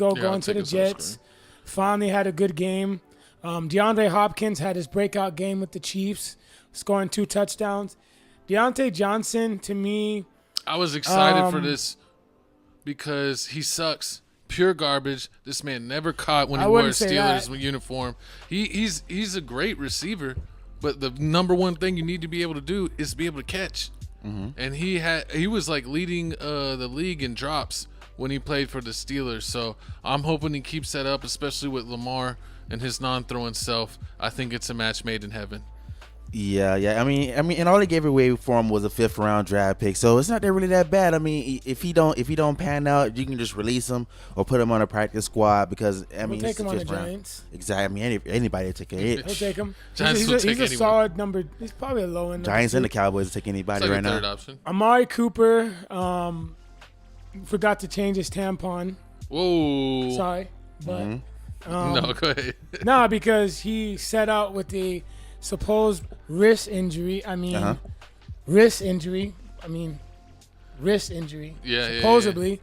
going to the Jets. Finally had a good game. DeAndre Hopkins had his breakout game with the Chiefs, scoring 2 touchdowns. Deontay Johnson, to me, I was excited for this because he sucks. Pure garbage. This man never caught when he wore a Steelers uniform. He's a great receiver, but the number one thing you need to be able to do is be able to catch. Mm-hmm. And he was like leading the league in drops when he played for the Steelers. So I'm hoping he keeps that up, especially with Lamar and his non-throwing self. I think it's a match made in heaven. Yeah. I mean, and all they gave away for him was a 5th round draft pick, so it's not really that bad. I mean, if he don't pan out, you can just release him or put him on a practice squad because we'll take him on the Giants. Exactly. I mean, anybody will take a hit. He'll take him. Giants he's a solid number. He's probably a low end. Giants and the Cowboys will take anybody like right now. Third option. Amari Cooper forgot to change his tampon. Whoa. Sorry, but no, go ahead. No, because he set out with a supposed wrist injury. Wrist injury. Yeah, supposedly.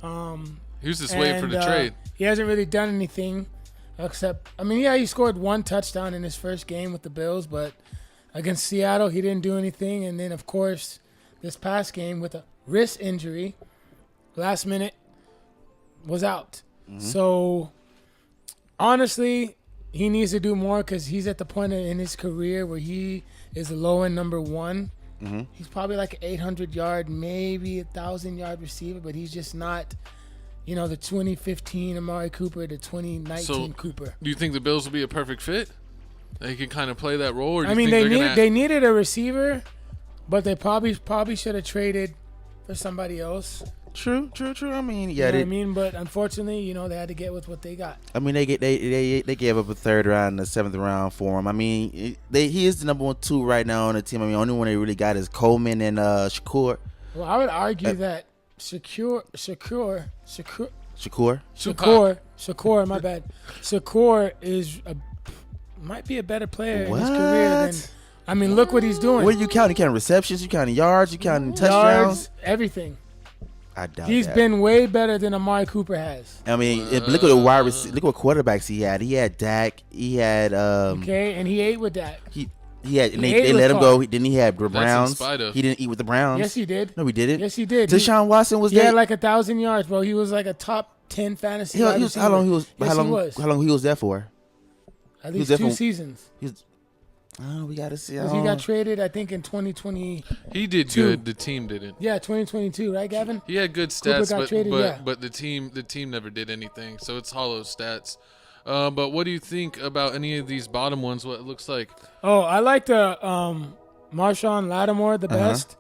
Yeah. He was just waiting for the trade. He hasn't really done anything except, he scored 1 touchdown in his first game with the Bills, but against Seattle, he didn't do anything. And then, of course, this past game with a wrist injury, last minute, was out. Mm-hmm. So, honestly, he needs to do more because he's at the point in his career where he is a low-end number 1. Mm-hmm. He's probably like an 800-yard, maybe 1,000-yard receiver, but he's just not, the 2015 Amari Cooper, the 2019 Cooper. Do you think the Bills will be a perfect fit? They can kind of play that role? Or do they needed a receiver, but they probably should have traded for somebody else. True. I mean, yeah. But unfortunately, they had to get with what they got. I mean, they gave up a 3rd round and a 7th round for him. I mean, he is the number 2 right now on the team. I mean, the only one they really got is Coleman and Shakur. Well, I would argue that Shakur, my bad. Shakur might be a better player in his career than. Look what he's doing. What are you counting? You counting receptions? You counting yards? You counting touchdowns? Everything. I doubt He's been way better than Amari Cooper has. I mean, look at look what quarterbacks he had. He had Dak. He had and he ate with Dak. They let him go. Then he had the Browns. He didn't eat with the Browns. Yes, he did. No, he didn't. Yes, he did. Deshaun Watson was there. He had like 1,000 yards, bro. He was like a top 10 fantasy. How long he was? How long he was there for? At least 2 seasons. We got to see. He got traded, I think, in 2020. He did good. The team didn't. Yeah, 2022, right, Gavin? He had good stats, but the team never did anything. So it's hollow stats. But what do you think about any of these bottom ones? What it looks like? Oh, I like the Marshawn Lattimore the best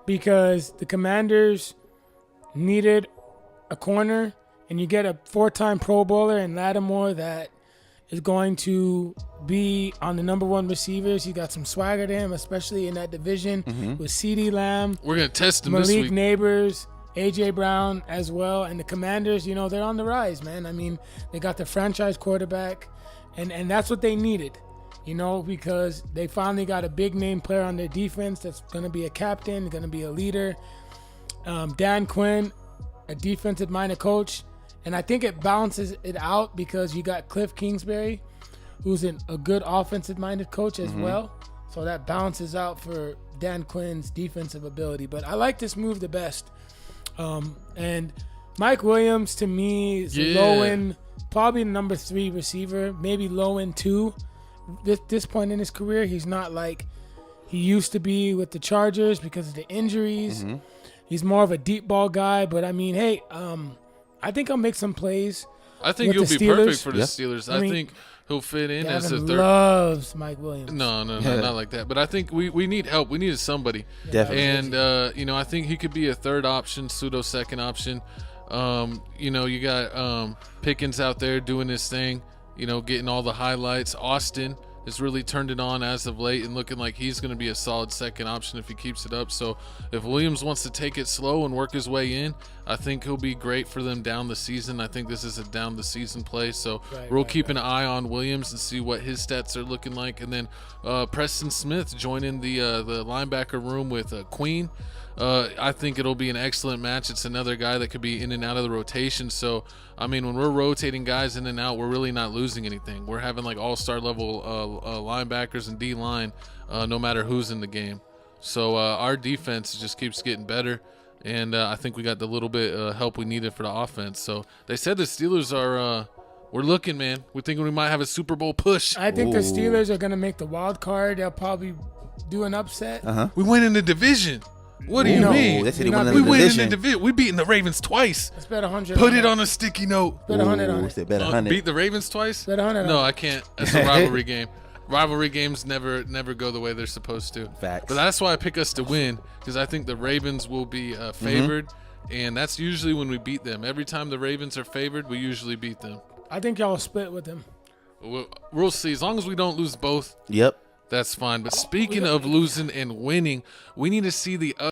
because the Commanders needed a corner, and you get a 4-time Pro Bowler in Lattimore that is going to be on the number 1 receivers. He got some swagger to him, especially in that division with CeeDee Lamb. We're going to test him Malik this week. Neighbors, A.J. Brown as well. And the Commanders, they're on the rise, man. I mean, they got the franchise quarterback, and that's what they needed, because they finally got a big-name player on their defense that's going to be a captain, going to be a leader. Dan Quinn, a defensive-minded coach. And I think it balances it out because you got Cliff Kingsbury, who's a good offensive-minded coach as well. So that balances out for Dan Quinn's defensive ability. But I like this move the best. And Mike Williams, to me, is low-end, probably number 3 receiver, maybe low-end 2. This point in his career, he's not like he used to be with the Chargers because of the injuries. He's more of a deep ball guy. But, I think I'll make some plays. I think he'll be perfect for the Steelers. I think he'll fit in Gavin as a 3rd. Loves Mike Williams. No, not like that. But I think we need help. We need somebody. Definitely. And I think he could be a 3rd option, pseudo 2nd option. You got Pickens out there doing his thing. Getting all the highlights. Austin has really turned it on as of late and looking like he's going to be a solid 2nd option if he keeps it up. So if Williams wants to take it slow and work his way in, I think he'll be great for them down the season. I think this is a down the season play. So we'll keep an eye on Williams and see what his stats are looking like. And then Preston Smith joining the linebacker room with Queen. I think it'll be an excellent match. It's another guy that could be in and out of the rotation. So I mean, when we're rotating guys in and out, we're really not losing anything. We're having like all-star level linebackers and D-line, no matter who's in the game. So our defense just keeps getting better, and I think we got the little bit help we needed for the offense. So they said the Steelers are we're looking, man. We're thinking we might have a Super Bowl push. I think the Steelers are going to make the wild card. They'll probably do an upset. We win in the division. What do you mean? They said they We win in the division. We beaten the Ravens twice. Let's bet 100. Put it on a sticky note. Bet 100 on it. Bet 100. Beat the Ravens twice? Bet 100 No, on it. I can't. That's a rivalry game. Rivalry games never go the way they're supposed to. Facts. But that's why I pick us to win, because I think the Ravens will be favored, and that's usually when we beat them. Every time the Ravens are favored, we usually beat them. I think y'all will split with them. We'll see. As long as we don't lose both, Yep. that's fine. But speaking of losing and winning, we need to see the